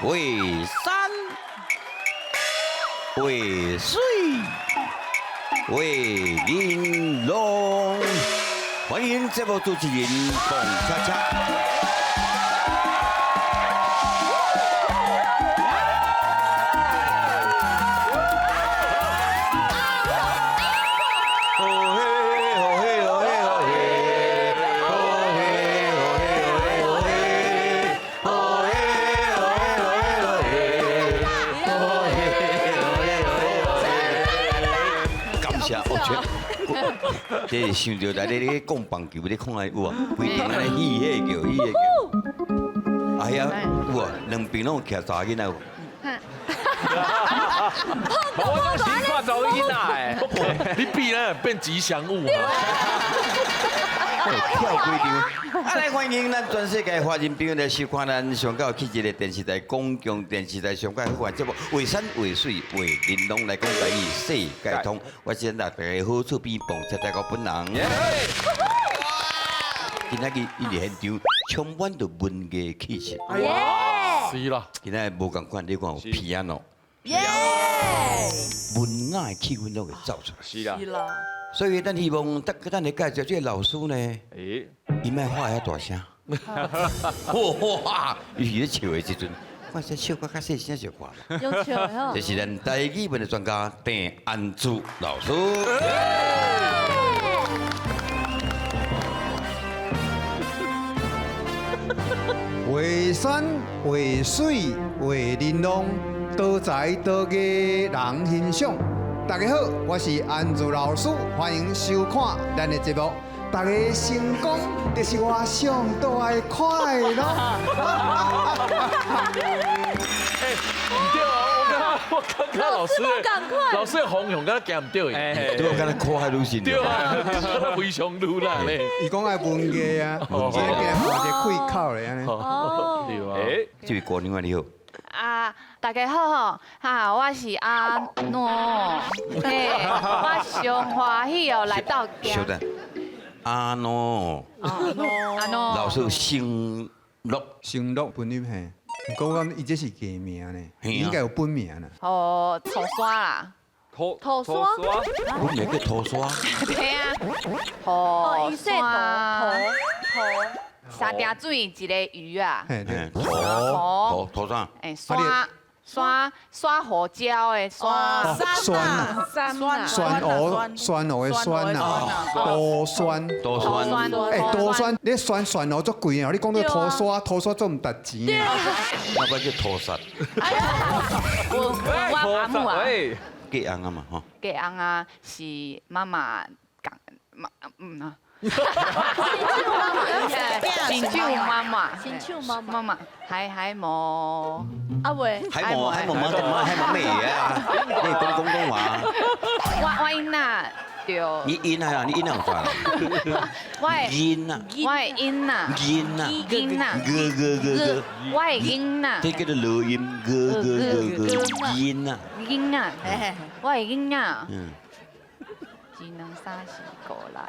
为山，为水，为玲珑。欢迎节目主持人冯恰恰。这想到来咧讲棒球，你看下有啊，规定来喜迄叫，喜迄叫。哎呀，有啊，两边拢徛查囡仔有。我讲习惯查囡仔你比呢变吉祥物啊！跳规定。来欢迎咱全世界华人朋友来收看咱上高气质的电视台公共电视台上界好玩节目，为山为水为玲珑来讲台语世界通。我先大家好厝边蹦出大家本人。今仔日伊伫现场充满着文艺气息。是啦，今仔无共款，你看有 piano， 文雅的气氛都会走出来。是啦，所以咱希望咱来介绍这个老师呢，伊莫话遐大声，哇！伊咧笑的时阵，我说笑较细声就看嘛。有笑哟。这是咱台语文的专家郑安珠老师。为山为水为玲珑，多才多艺人欣赏。大家好，我是安珠老师，欢迎收看咱的节目。大家成功，就是我上大的快乐。唔对啊！我刚刚老师的方向，敢行唔对诶。对，我敢若苦海女神。对啊，非常路啦咧。伊讲爱文艺啊，今日给换一个开口咧安尼。哦，对啊。这位姑娘你好。大家好吼，我是阿诺，我上欢喜哦来到家。稍等，阿诺，老师姓陆，成乐本入嘿，不过伊这是假名呢，应该有本名呢。哦，土沙啦，土沙，我名叫土沙。对啊，土沙，三条水一个鱼啊，嘿对，土啥？刷胡椒的刷酸啊，酸蚵的酸啊，多酸，多酸。多酸，你酸蚵足贵哦，你讲到土沙做唔值钱啊？那不叫土沙？我阿母啊，嫁翁啊嘛吼。嫁翁啊是妈妈讲新旧妈妈，妈妈还无阿伟，还无咩啊？你讲广东话。我因呐对，你因啊，你因啊有啥？我的因啊，我的因呐，因啊，因呐，哥，我的因呐，这叫做录音，哥，因啊，因啊，我的因啊，嗯，一两三四五六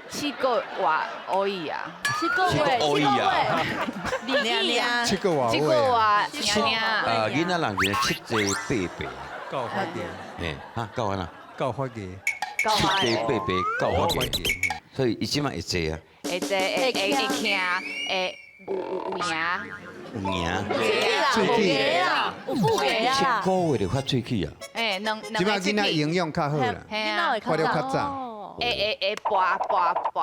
七个话而已啊，七个而已啊，七个话七个话娘啊，囡仔人就是七岁八八，教发嘅，哎，哈，教完啦，教发嘅，七岁八八教发嘅，所以伊即摆会坐啊，会行会有名，喙齿啊，有富给七啊，个月就发喙齿啊，即摆囡仔营养较好啦，嘿啊，发了较早。会拔，会拍拍拍鼓啊，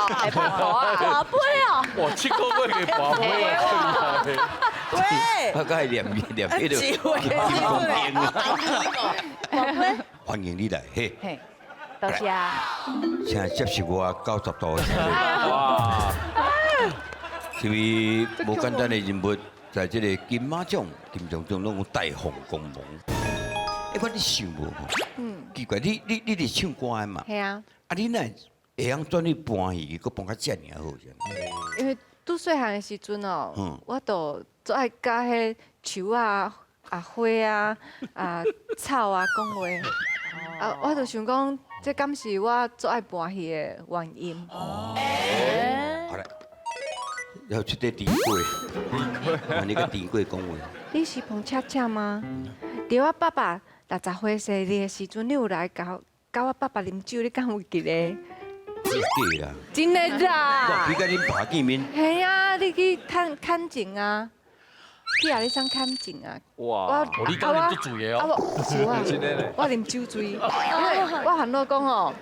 会拍鼓啊，大杯哦，哇，7个月嘅宝贝啊！对，我该念迄个机会金光兵啊，大杯，欢迎你来，嘿，嘿，多谢。现在接受我90度的，哇，因为无简单的人物，在这个金马奖金钟奖拢有大放光芒。我你想无吼？奇怪，你是唱歌的嘛？系啊，你哪会晓转去搬戏，佮搬到遮尔好这样？因为拄细汉的时阵哦，我都最爱甲迄树啊、花草啊讲话，我就想讲，这敢是我最爱搬戏的原因。好嘞，要出啲甜粿，啊，你个甜粿讲话，你是彭恰恰吗？伫我爸爸60岁生日的时阵，你有来搞我爸爸啉酒，你敢有记得？对啦，真的我啦比。甲恁爸见面，系啊，你去看景啊，去阿里山看景啊。哇，你今年做嘢啊哦，不是我，真的嘞我啉酒醉，因为我喊老公哦，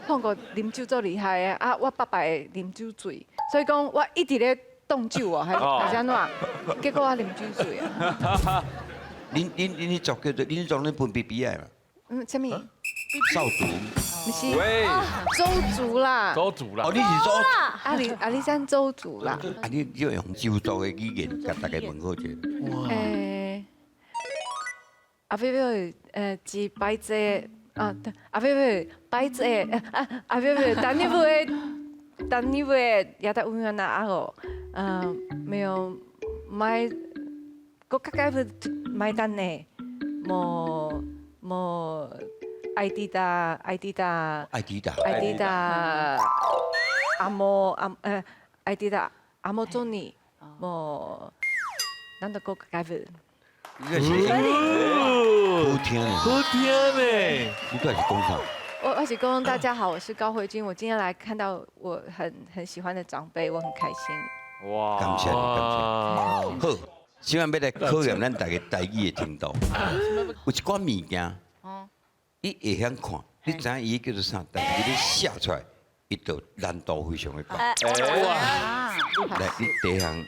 碰过啉酒最厉害的啊，我爸爸会啉酒醉，所以讲我一直咧冻酒哦，还是安怎？结果我啉酒醉啊。恁做叫做恁做恁分 BB 啊嘛，什么？少主，不是喂，周族啦，周主啦哦，，你是做，阿里山周族啦。啊，你要用周族的语言甲大家问好者，阿菲菲是白姐啊，对，阿菲菲白姐阿菲菲等你会也在乌云那阿哦，没有买，我刚刚不买单呢，么艾迪达爱迪达，艾迪达阿莫做你么，难得我刚刚不。你个是好听呢，好听呢，你到底是讲啥？我是公大家好，我是高慧君。我今天来看到我很喜欢的长辈，我很开心。哇，感谢你，感谢。好，今晚要来考验咱大家台语的程度。有一款物件，你会晓看，你知影伊叫做啥？但是你写出来，伊就难度非常的高。哇，来，你第一项，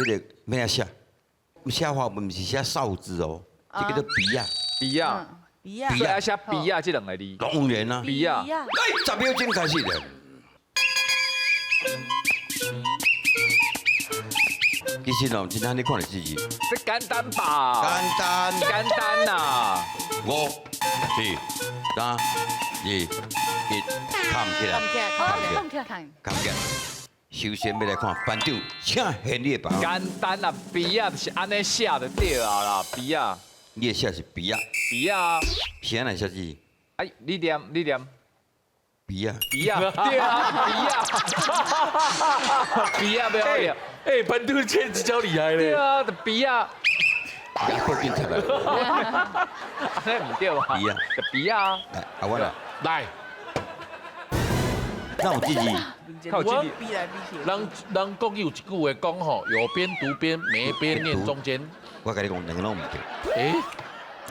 这个咩啊写？写法文是写少字哦，这叫做笔啊，比亚，一样比所以要写比亚这两个字，当然啊。比亚，样，来，10秒钟开始了。其实哦，今天你看的自己这简单吧？简单。简单呐， 5、4、3、2、1，看起来，看起来看，看起来。首先要来看班长，请现你的班。简单啊，比亚是安尼写就对啊啦，比亚，你的写是笔啊，比亚，是安那写字？哎，你念，笔啊，比亚，对啊，比亚，比亚不要念，哎，班长这比较厉害嘞。对啊，比亚，要报警出来。安尼唔对吧？比亚，比亚，来，啊我啦，来，那我自己，靠近你。逼来逼去，人国语有一句话讲吼，右边读边，每边念中间。我跟你讲，两个拢唔对。哎，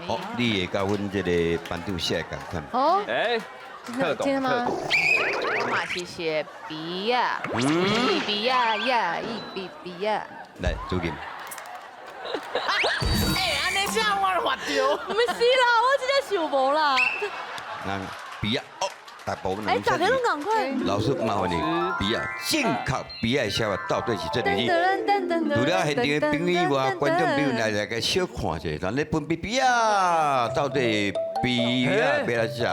好，你会教阮这个班长写共款。哦，哎，特懂，真的吗？我嘛是写比呀，比呀呀，比呀。来，主任，哎，安尼这样我就发丢，没事啦，我真的想无啦。那笔啊，哦，大部分哎，人大家都赶快，老师麻烦你，笔啊，正确笔啊的写法到底是这里。噔除了现场的朋友外，观众朋友来个小看一下，咱咧分笔啊，到底笔啊要来写？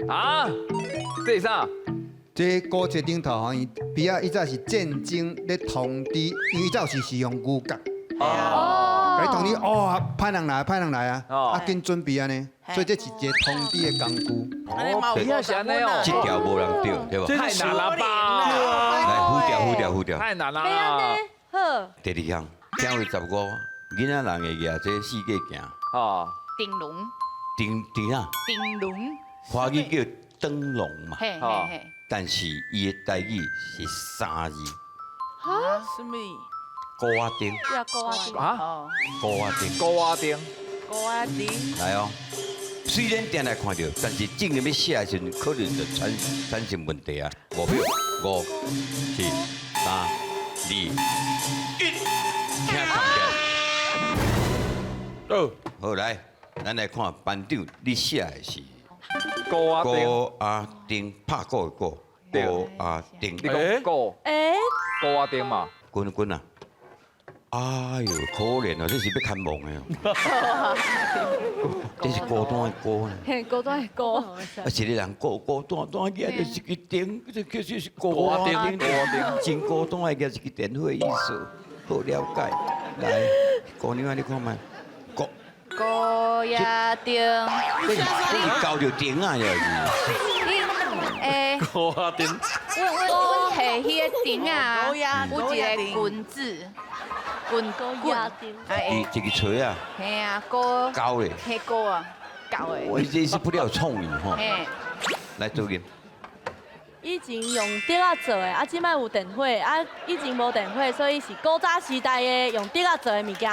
啊，这是啥？这古册顶头吼，伊比啊，伊早是战争咧通知，因为伊早是用牛角，哦，甲你通知哦，派人来，派人来啊，哦啊，紧准备安尼，所以这是一个通知的工具。比亚是安尼哦，这条无人对，对不？太难了吧？来，糊掉。太难了。好，第二项，正月15，囡仔人会举这世界行，哦，顶龙，顶啊，顶龙，华语叫灯笼嘛，嘿哦嘿嘿，但是伊的台语是3字，什么？高啊丁，要高啊丁，啊，哦，高啊丁，高啊丁，高啊丁，来哦。虽然定来看到，但是正面要写的时候，可能就产生问题啊。5秒，5、4、3、2、1，听看哦，好来，咱来看班长，你写的是高啊丁，高啊丁，拍鼓的鼓，高啊丁，你讲高哎，高啊丁嘛？滚啊！哎呦，可怜哦，这是要看梦的哦。这是孤单的孤呢。嘿，高端高，啊，一个人孤单举就是一点，这就是孤单丁，真孤单的举一个电话意思，好了解。来，姑娘啊，你看嘛，孤，高呀顶，这是交着丁啊，就是。诶，高啊丁，我摕迄个钉啊，高压有一个棍子，棍压钉哎，一个锤啊，嘿啊，高高嘞，迄高啊，高我的，这是不了创意吼。嘿，来做个，以前用竹仔做的，啊，即摆有电火，啊，以前无电火，所以是古早时代的用竹仔做的物件。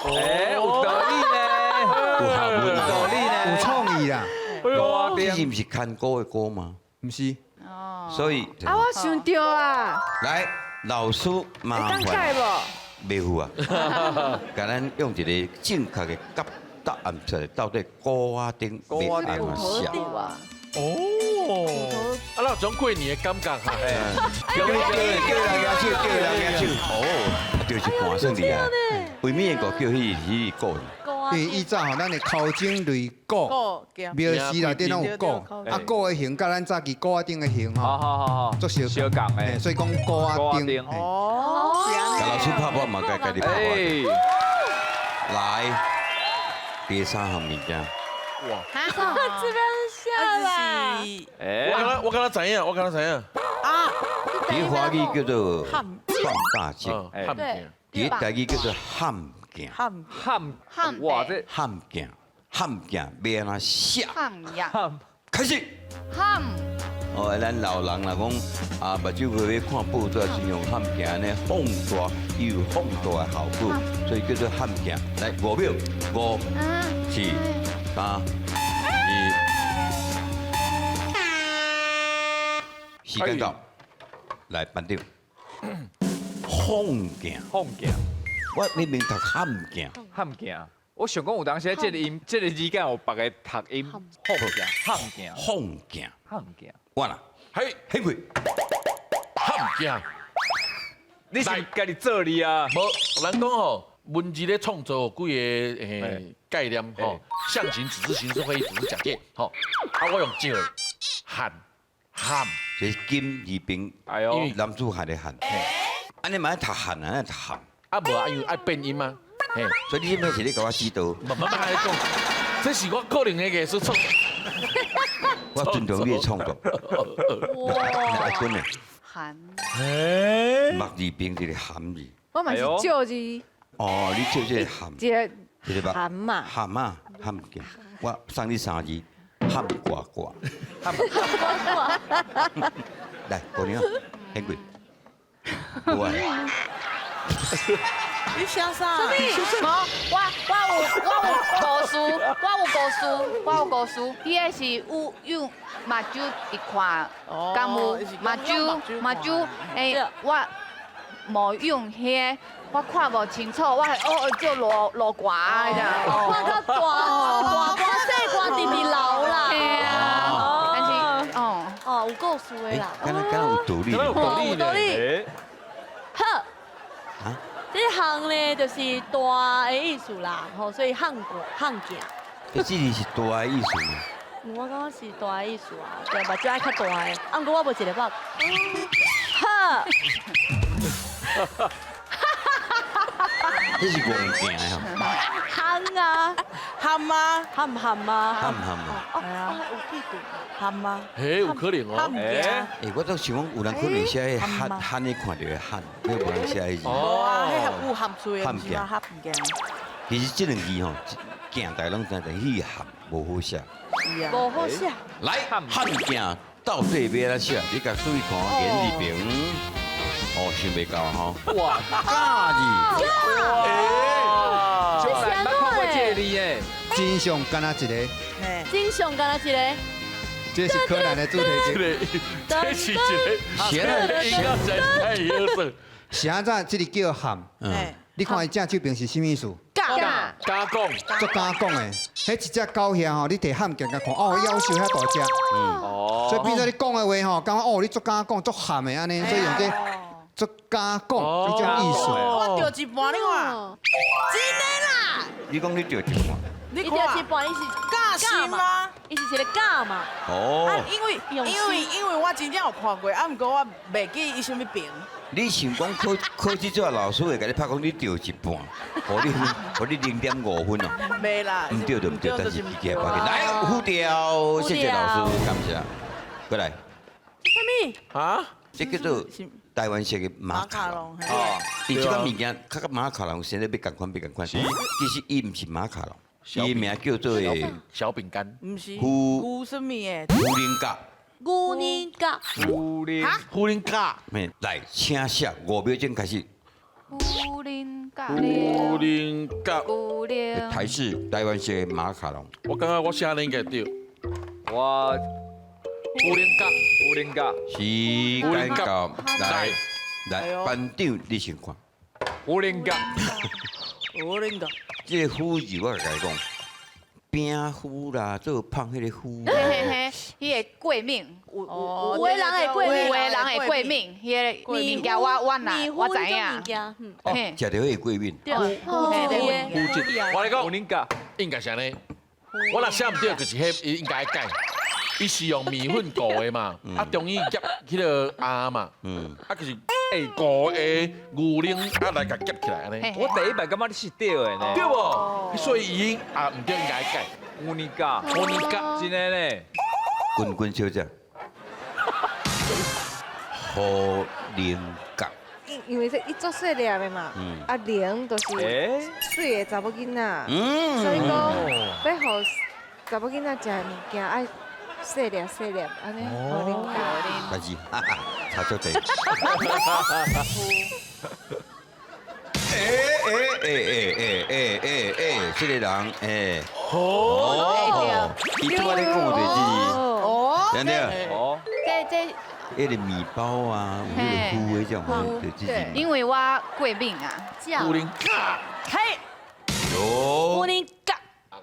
哎，有道理呢，有道理呢，有创意啦，高这是点，不是看歌的歌吗？不是？哦，所以啊，我想到啊，来老师麻会当烦，改无？袂有啊，甲咱用一个正确的答案出来，到底歌啊顶要安怎写？啊，哦，啊，那有种过年的感觉哈。叫人举手，叫人举手，哦，就是盘算厉害。为咩个叫迄个歌？因为以早吼，咱的口经类鼓，个叫庙寺内底拢有鼓，啊鼓的形甲咱早期鼓仔顶的形好吼，好好好，做小小港诶，所以讲鼓仔顶。嘿哦，甲老师拍拍嘛，甲你拍拍。哎，来，第三项物件，哈，这边下来，哎，我刚知影，我刚知影。啊，伫华语叫做汉放大镜，嗯，汉对镜。伫台语叫做汉镜，汉汉哇这汉镜，汉镜要安怎写？汉呀，汉开始。汉，哦，咱老人若讲啊，目睭会要看报纸，是用汉镜安尼放大，伊有放大的效果，所以叫做汉镜。来5秒，5、4、3、2，时间到，来班长，放镜，放镜，我明明读汉镜，汉镜。我想讲有当时这个音，这个字间有别个读音，放镜，汉镜，放镜，汉镜。完啦，嘿，很快，汉镜。你是家己做哩啊？无，咱讲吼，文字咧创作有几个概念吼，象形、指示、形式、会意、组织、假借，吼。啊，我用借汉汉，这是金二边，哎呦，男子汉的汉，安尼嘛读汉啊，读汉，啊无啊，因为爱变音吗？嘿，所以你现在是咧甲我指导，慢慢来讲，这是我个人的艺术创。我尊重你的创作。来滚咧，汉，木字边一个汉字，我嘛是照字，哦，你照这个汉，一个一个木含嘛，汉啊，汉镜，我送你3字，汉挂挂，来，姑娘，很贵，我。你想啥？无，我有故事，伊个是用目睭一看，敢有目睭，诶，我无用迄，我看无清楚，我就落挂啊，这样。看较大大瓜细瓜直直老啦。嘿啊，但是哦，有故事的哎啦。，敢若有道理，敢若有道理有道理。哎，好，啊，这项呢就是大的意思啦，吼，所以汉镜。这字是大的意思吗？我感觉是大的意思啊，对，目睭爱较大的，啊，不过我无一个目。好，这是望镜的吼，汉啊，汉吗？含唔含啊？汉汉嘛。哦，有记住。汉吗？嘿，有可能汉哦。镜。诶，我都想讲，有人可能写迄汉汉，你看到的汉，你无人写迄字。无啊，迄有含水的，汉镜毋是吗？汉镜。其实这两字吼，镜大拢知，但迄个汉无好写。是啊。无好写。来，汉镜到底要安怎写？你甲注意看眼字边，哦，想袂到吼。哇，假字，哇，就来捌看过这个字诶，真相敢若一个，嘿。真相敢若一个，这是柯南的主题这曲。个，这是一个，写了音乐实在是太有色。啥早这个叫喊，嘿。你看伊正手边是什么意思？尬加讲，足敢讲的，迄一只狗遐吼，你摕汉镜甲看，哦，夭寿遐大只，哦，所以变做你讲的话吼，感觉哦，你足敢讲，足喊的安尼，所以用这足敢讲这种意思。我掉一半，你看，真的啦！你讲你着一半。你伊掉一看，半，伊是假心吗？伊是一个假嘛。哦，因为我真正有看过，啊，毋过我袂记伊什么病。你想讲考试这老师会甲你拍讲你掉一半，互你0.5分哦。袂啦。唔对就唔对，但是唔记起来把给来糊掉，谢谢老师，感谢。过来，什么？啊，这叫做台湾式的马马卡卡龙。龙，哦，伊这个物件，较甲马卡龙生得要共款，其实伊毋是马卡龙，伊名叫做小饼干，唔是胡胡什么的？胡林甲。牛年甲，乌林胡林卡，嘿，来，请写5秒钟开始。古灵咖胡喱，林卡，古灵。台式台湾式的马卡龙。我感觉我写的应该对。我胡林卡，乌林甲，时间到，来哎呦班长你先看。乌林甲，我领导，这个虎字我甲你讲，饼虎啦，做胖迄个虎。嘿嘿嘿，迄个过敏，哦有的人会过敏有的人会过敏，迄个物件我知影。影。哦嘿，食到迄个过敏。对，胡对胡子，我来讲，乌林甲，应该是安尼。我若写唔对，就是迄应该改。伊是用米粉糊的嘛，啊中医夹迄个鸭嘛，啊就是糊的牛奶啊来甲夹起来安尼，嘿我第一摆感觉你是对的呢。对无？所以伊啊唔对应该改。乌林甲，胡林卡，真的呢。滚小姐。虎林甲。因为这一做细粒的嘛，啊零就是诶，水的查某囡仔，所以讲要互查某囡仔食的物件爱细粒安尼，互恁教。但是，差足地。这个人，伊拄仔咧讲的哦，是，对不对？哦，这迄个米包啊，有迄个糊的这种，对，这是。因为我过敏啊，胡林卡，嘿，哦牛，年甲，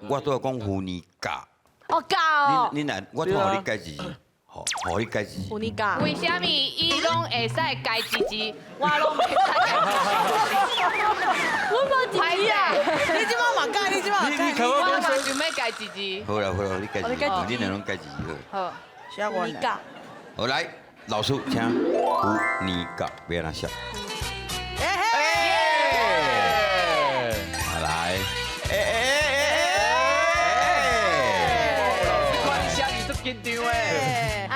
我都要讲虎年甲。哦甲你来，我都互你改字，好，互你改字。牛年甲，为虾米伊拢会使改字字，我拢袂使改我无歹一啊，你即马嘛改，你即马你改，看我我嘛想要改字字。好啦，你改字，你改字你两种改字好。好，写我呢。牛年甲，好来，老师请虎年甲要安怎写？好来，看你写你都紧张诶。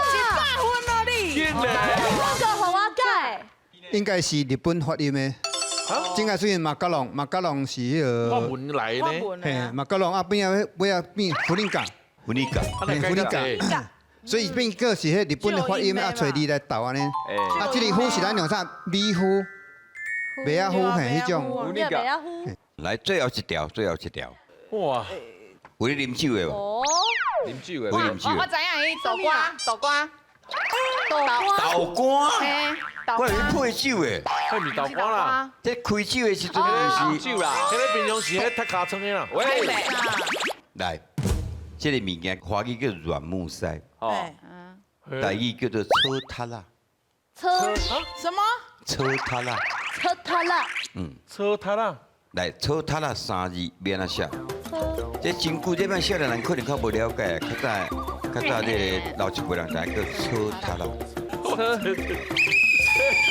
100分咯你。我个互我改，应该是日本发音的。正解虽然马卡龙是迄我个，文来呢，我问嘿，啊，马卡龙啊边啊变胡林甲，虎年甲。啊来改个所以变个是迄日本的发音啊，找你来斗安尼。诶，啊，这个虎是咱用啥？米虎、麦啊虎嘿，迄种。乌林甲，白啊呼，来，最后一条，哇，有咧啉酒的无？哦，啉酒的会。啉酒的。我知影伊豆瓜，豆瓜，豆干，嘿，豆我以为瓜，配酒的。太米豆干啦，这开酒的时阵红就是。酒啦，迄个平常时迄踢卡床的啦，喂，来，这个物件华语叫软木塞，哦，台语叫做车塌啦，车什么？车塌啦。车塌啦，车塌啦，来，车塌啦3字要安怎写？这真久这摆少年人可能较无了解，较早这个老一辈人知影叫车塌啦。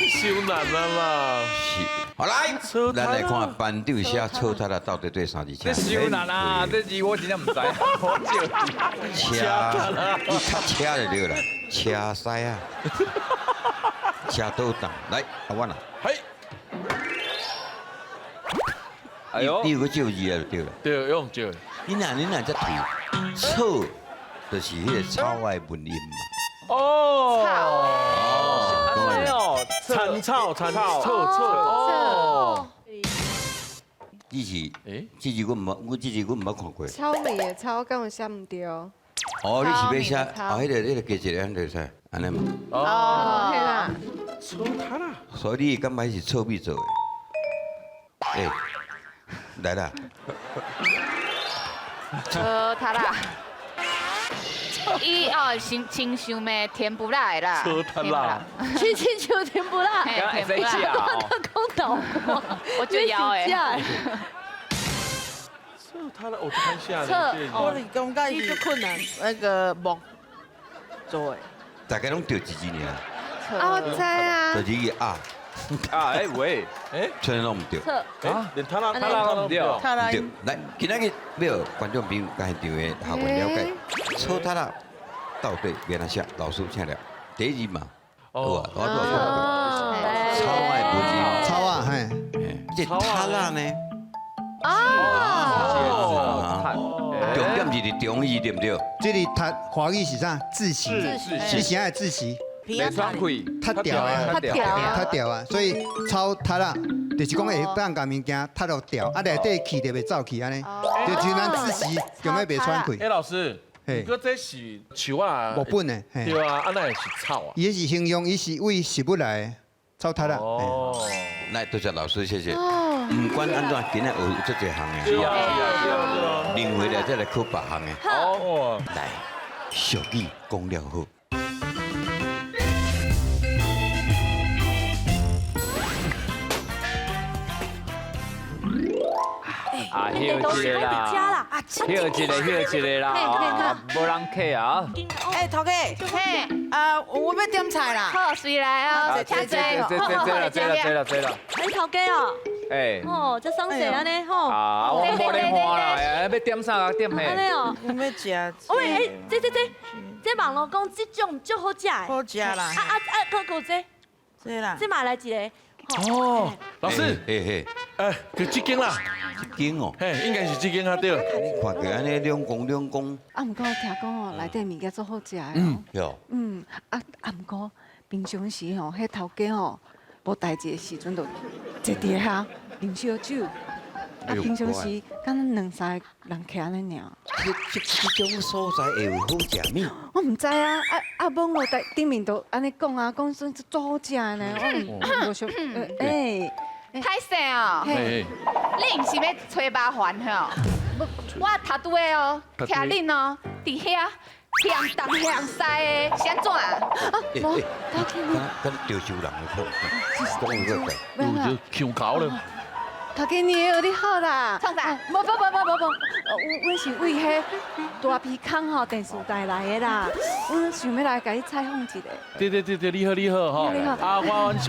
伤难啊啦，是，好来，车塌啦咱来看班长写车塌啦到底对3字这伤难啊！这字我真正唔知，好车，你读车就对啦，车塞啊，车倒档，来，阿阮啊，嘿，哎呦你，有个旧字啊就对了。对，用酒，你若这图，草就是迄个草的文音嘛。哦，哎呦，参草，哦，这是，诶，这字我唔捌看过。草莓的草，我敢有写唔对？哦，你是要写哦，迄个加一个安就使，安尼嘛。哦，嘿啦，车塌啦，所以你感觉是臭米做的。诶，来啦，车塌啦。伊亲像咩甜不辣的啦，车塌啦，去亲像甜不辣，嘿刚才甜不辣，谁讲哦？讲倒我就要诶。车塌啦，我看一下，我是感觉是困难，那个木做的。大家拢对几字尔？啊，我知啊就，是啊，啊，哎喂，哎，全拢唔对。啊，连塌啦，唔对，看来对，来，今仔日要观众朋友甲现场的学员了解，错塌啦，到底要哪写？老师请了，第一字嘛，有啊，我都有对草爱不字，草啊，嘿，这塔啦呢？重点是伫中医对不对？这里读华语是啥？自习，你现在自习，没穿开，脱掉啊，脱掉啊脱掉啊，所以草脱啦，就是讲会当甲物件脱落掉，啊内底气就袂走去安尼，就是咱自习用要袂穿开，哎，老师，嘿不过这是树啊，木本的，嘿，对啊，啊那也是草啊。伊是形容伊是为食物来的，草脱啦，嘿哦，来，多谢老师，谢谢。唔管安怎，今日有做这项的，对啊，对啊，另回来再来考别项的。哦，来，俗语讲了好。啊，休一个啦，休一个啦，啊，无人客啊。哎，头家，嘿，我要点菜啦。好，随来哦，请坐。这了。哎，头家哦，哎，哦，这双鞋安尼吼，啊，我无咧看啦，哎，要点啥啊？点安尼嘿。哦。我要食。喂，哎，这网络讲这种足好食的。好食啦。可这啦。这嘛来一个。哦，老师，嘿嘿，哎，就这间啦，一间哦，嘿，应该是这间啊对。你看起安尼两公，啊，毋过听讲哦，内底物件足好食的哦。哟，毋过平常时吼，迄头家吼无代志的时阵，就坐伫遐啉烧酒。啊，平常时敢咱两三个人徛安尼尔。这种所在会有好食物？我唔知啊，网络顶面都安尼讲啊，讲说足好食的呢。我无想，太神哦，嘿，你毋是要找麻烦吼？我头拄的哦，听恁哦，伫遐向东向西的，是安怎啊？无，跟潮州人的好，讲有个有就腔口了。头家你你好啦。创啥？无，阮是为迄大鼻孔吼电视台来的啦，阮想要来甲你采访一下。对，你好吼你好。啊，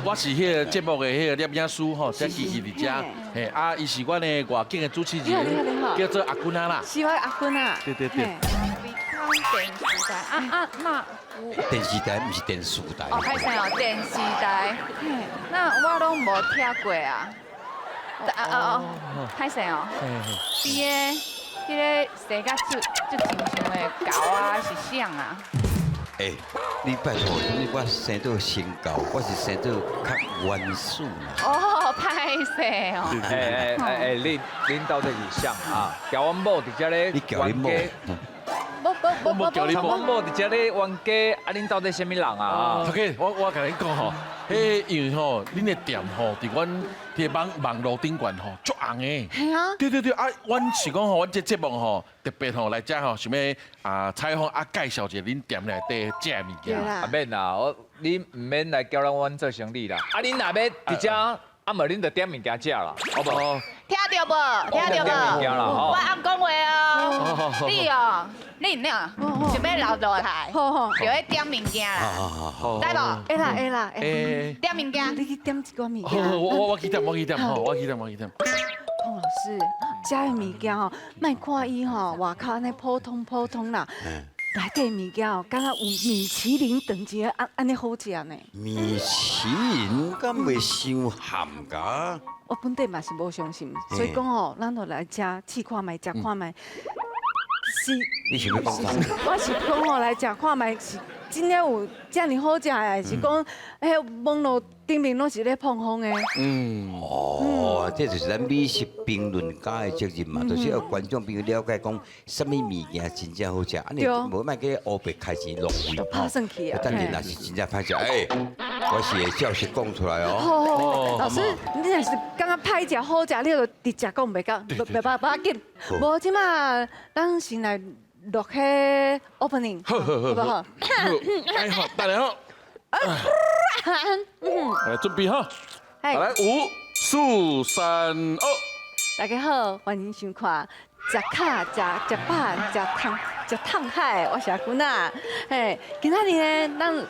我是迄个节目的迄个摄影师吼，叫琪琪伫遮。嘿，啊，伊是阮的外景的主持你好人，叫做阿君啊啦。是我阿君啊。对。比康电视台那电视台，不是电视台。哦，太神哦，电视台，那我拢无听过啊。太神哦，伊个迄个生甲足亲像的狗啊，是啥啊？哎，你拜托，我生做身高，我是生做较弯数嘛。哦，歹势哦。哎，恁到底是啥啊？交阮某伫遮咧，你叫你某，我无叫你某。阮某伫遮咧冤家，啊，恁到底什么人啊？头家，我甲你讲吼，迄因为吼，恁的店吼，伫阮伫网络顶悬吼，足红的。系啊。对啊，阮是讲吼，阮这节目吼，特别吼来遮吼，想要采访介绍一下恁店内底食的物件。啊免啦，恁唔免来叫阮做生意啦。啊，恁若要伫遮，啊无恁就点物件食啦，好不好？听到无？听到无？我暗讲话哦。你想要留落来，就要点物件啦，知无？会啦。点物件。你去点一罐物好，件。我去点，吼，我去点。彭老师，食的物件吼，莫看伊吼外口安尼普通啦，内底物件吼，敢若有米其林等级的安尼好食呢。米其林敢袂伤咸噶？我本地嘛是无相信，所以讲吼，咱就来食试看卖，食看卖。是。你想要讲啥？我是讲吼来食看卖是。真正有遮尔好食的，还是讲，网络顶面拢是咧捧红的。哦，这就是咱美食评论家的责任嘛，就是要观众朋友了解讲，什么物件真正好食，安尼无卖给黑白开钱浪费。拍算去啊！但是若是真正歹食，我是会照实讲出来哦。好，老师，你若是感觉歹食好食，你就直接讲袂讲，袂要紧。无即马咱先来。落去 opening， 好不好？哎好，大家好，来准备哈，来5、4、3、2。大家好，欢迎收看食卡、食饱、食烫海，我是阿君啊。嘿，今仔日呢，咱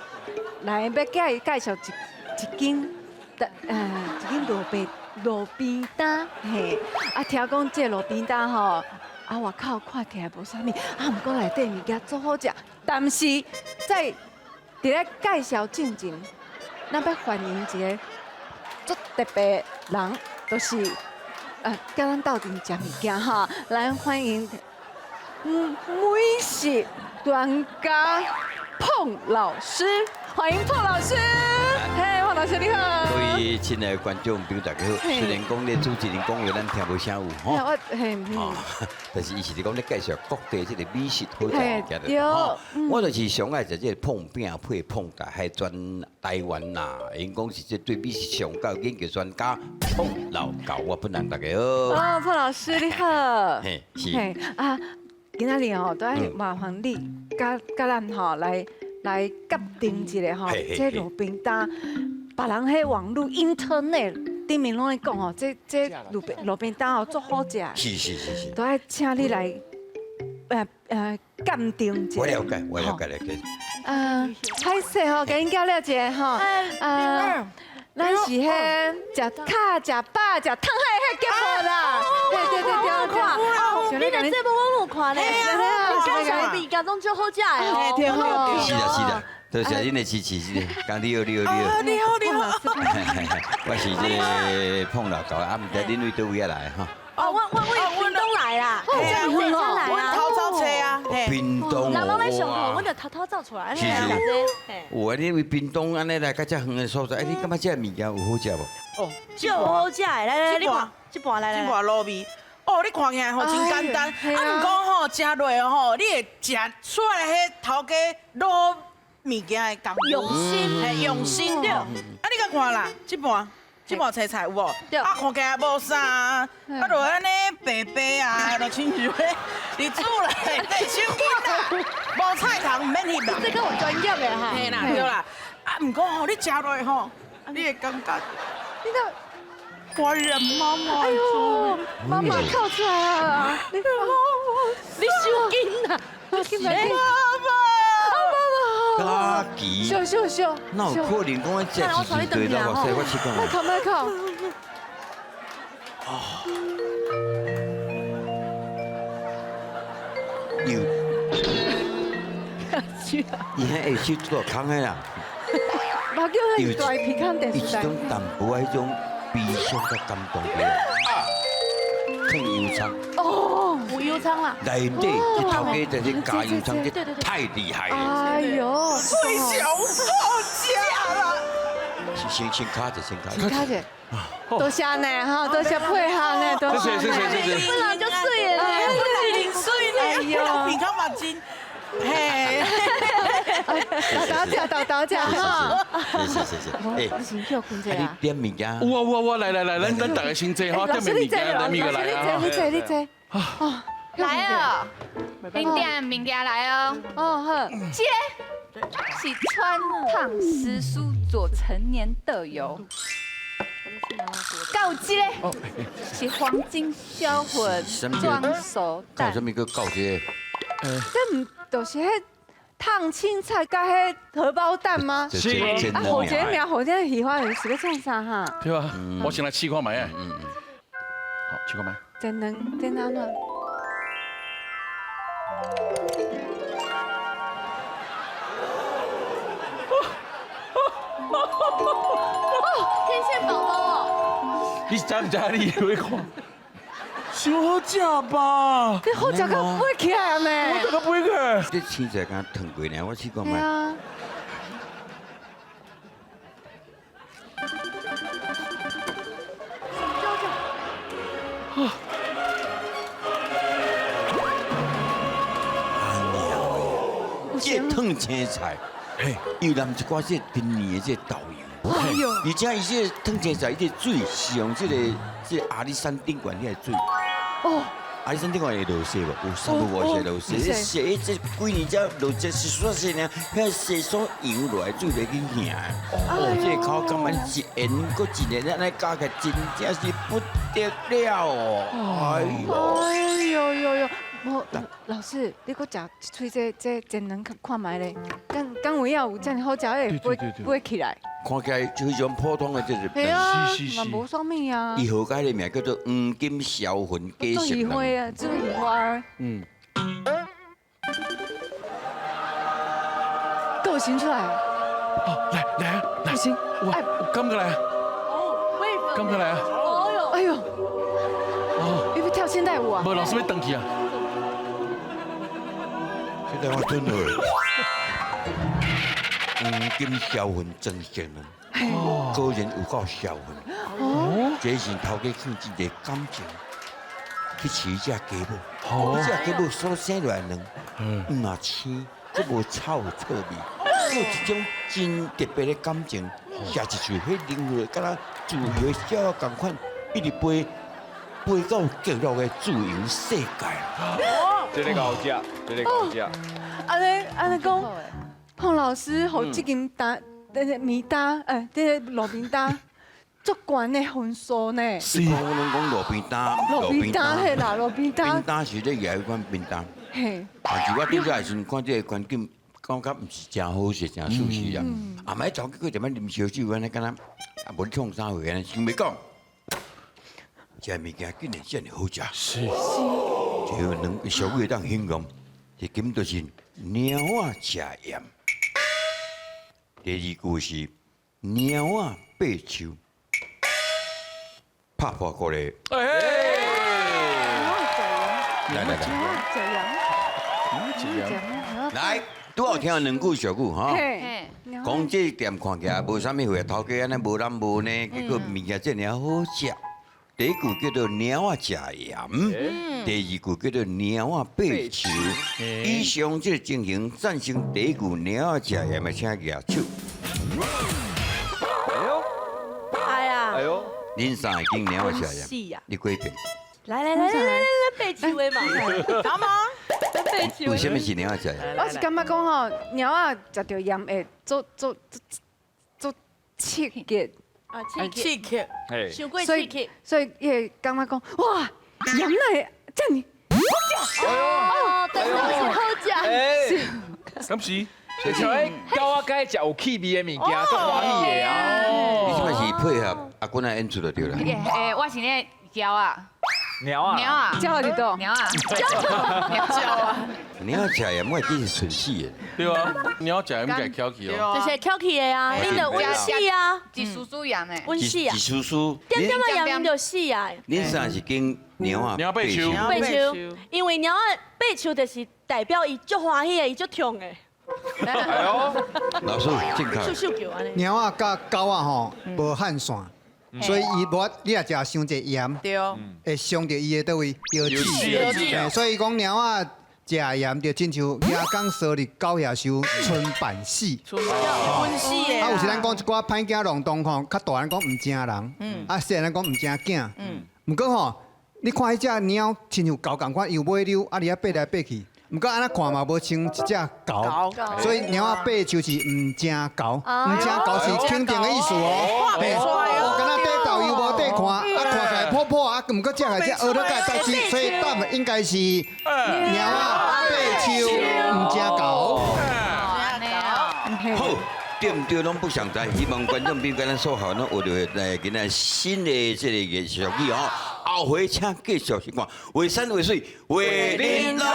来要介绍一间路边摊，嘿，啊，听讲这路边摊吼。啊，外口看起来无啥物，啊，毋过内底物件做好食。但是在伫咧介绍进前，咱要欢迎一个足特别的人，就是甲咱斗阵食物件哈，来欢迎美食专家碰老师，欢迎碰老师。嘿，碰老师你好。各位亲爱的观众朋友大家好。虽然讲咧主持人讲话咱听无啥有吼，哦，但是伊是咧讲咧介绍各地即个美食好食物件的吼。我就是上爱食即个碰饼配碰甲海专台湾呐，因讲是即对美食上高研究专家碰老高，我本人大家好。哦，碰老师你好。嘿，是。嘿啊，今仔日吼都爱麻烦你，甲咱吼来决定一下吼，这路边摊，别人喺网络 internet 顶面拢在讲吼，这路边摊吼足好食，是，都爱请你来鉴定一下。我了解了解。歹势吼，甲恁交流一下吼，咱是迄食卡、食饱、食汤海迄节目啦。对，你的这部我有看咧，讲小米家拢足好食的哦。是啦，多谢恁的支持，讲你好。你好。我是这个碰老高，啊，毋知恁位倒位啊来哈？哦，我屏东来啦，我偷走车啊，屏东人拢在上课，我就偷走出来。是。有啊，你为屏东安尼来较遮远的所在，你感觉这物件有好食无？哦，就好食的，来，你看，这盘来。这盘卤味。哦，你看起来吼真简单，啊，毋过吼食落吼，你会食出来迄头家卤物件的功夫，用心对。啊，你甲看啦，这盘青菜有无？啊，看起来无啥，啊，就安尼白啊，就亲像伫厝内底手紧啦，无菜头毋免翕啦。这个有专业的哈。嘿啦，对啦。啊，毋过吼，你食落吼，你会感觉，你个。华人妈妈，哎呦，妈妈跳出来了！你收紧啦，妈，家己，秀，哪有可能讲这事情对到我我去讲。麦克。有。伊迄下手做空的啦。目叫迄大皮康电视台。伊种淡薄迄种。悲伤甲感动的啊，放油葱哦，有油葱啦，内底这头家在这加油葱，这太厉害了。哎呦，最上好食啦！先卡者。多谢呢哈，多谢配合呢，多谢。本来就水了，真水呢，哎呦，皮康嘛真。嘿，倒脚哈！是，哎，你先叫困者啊！你点物件？我来，咱大家先坐哈，点物件，来你坐。来哦，恁点物件来哦。哦好，这是川烫时蔬做成年豆油。告这个是黄金销魂装熟蛋。搞什么个搞这？这唔就是迄烫青菜加迄荷包蛋吗？是啊，火箭苗火箭喜欢的是要创啥哈？对啊，我先来试看卖。好，试看卖。真安怎？天线宝宝哦！你知唔知你会看？上好食吧？你好食到飞起来咩？我这个飞起来。这青菜刚烫过呢，我试过买。啊。这烫青菜，又淋一寡这甜腻的这豆油，而且伊这烫青菜，伊这水是用这阿里山顶管遐水。哦。阿里山顶管会落雪无？有365落雪，这雪这几年才落这是说是呢，遐雪所游落来水袂紧行。哦，这口感蛮一盐搁一年安尼加起来，真正是不得了哦！哎呦！老师，你搁食一喙这真能看卖咧，敢有影有这么好食的飞起来？看起来非常普通的，就是系啊，是是嘛无啥物啊。伊好解的名叫做黄金小魂鸡做食人。鱼花啊，做鱼花。嗯，够行出来啊！哦，来啊，来不，行，哇，敢过来啊，哦，味粉。敢过来啊，哦哟，哎呦，哦，你要跳现代舞啊？无老师要登去啊，现在我真的黄金小魂真食人，果然有够小魂。哦，这是头家放一个感情去饲只鸡母，哦这鸡母所生落来的卵，也青，这无臭臭味，有一种真特别的感情，下一次迄灵魂，敢若自由小共款，一直飞到极乐的自由世界。这个好食，这个好食。安尼讲，洪老师，互即间单，米单，这个路边单，足悬的分数呢。是，我拢讲路边摊，路边单嘿啦，路边边单，摊是咧夜款边摊，嘿，但是我顶下时阵看这个环境，感觉毋是真好势，真舒适啊。啊，莫走去去踮啉烧酒，安尼敢若啊无咧创啥货安尼，想袂讲。这物件竟然这么好食，是，就有两个俗语当形容，一根就是猫仔食盐，第二句是猫仔爬树，拍破过来，哎，来来来。这样，这样，来，拄好听两句俗语哈。嘿，嘿，讲这店看起来无啥物货，头家安尼无蓝无呢，结果物件这尔好食。第一句叫做猫仔食盐，第二句叫做猫仔爬树。以上这个情形赞成第一句猫仔食盐的，请举手。哎呀哎，呦，恁三个经猫仔食是盐呀，你几遍？来，背球的嘛，干嘛？背球为什么是猫仔食盐？我是感觉讲吼，鸟啊食到盐会做刺激，啊，刺激，刺激，嘿，伤过所以刺激，所以也会感觉讲哇，盐哪会这么哦，真的是好食。哎，敢是？就像迄狗仔该食有气味的物件，足欢喜的啊。你即摆是配合阿君啊演出就对啦。我是咧教啊，鸟啊，鸟啊，叫你倒？鸟啊，教啊，猫仔食盐，我记是纯死的。对啊，你要食应该翘起哦。就是翘起的啊，恁就温死啊，一叔叔盐呢，温死啊一，叔叔，点点仔盐就死啊。恁三是经猫仔猫爬树背球，因为鸟仔背球就是代表伊足欢喜的，伊足痛的，哎呦，老师正确。咻咻叫安尼。猫仔甲狗仔吼无汗腺，所以伊无你若食伤济盐，对，会伤着伊的倒位腰腰子。子嘿所以讲猫仔食盐就亲像野港烧日狗野烧春半死。温死的啊，有时咱啦。讲一寡歹囝弄动吼，较大人讲毋正人，啊，细人讲毋正囝。毋过吼，你看迄只猫，亲像狗共款，又尾溜，啊，你啊爬来爬去。毋过安尼看嘛，无像一只狗，所以猫仔爬就是毋正狗，毋正狗是肯定的意思哦。看不出来哦敢若爬到又无爬看，啊，看起来破破，啊，毋过食来只学了个代志，所以答案应该是猫仔爬树毋正狗。好，对唔对拢不详知，希望观众朋友跟咱所好呢，有着来今仔新的这个俗语哦，后回请继续去看，为山为水为玲珑。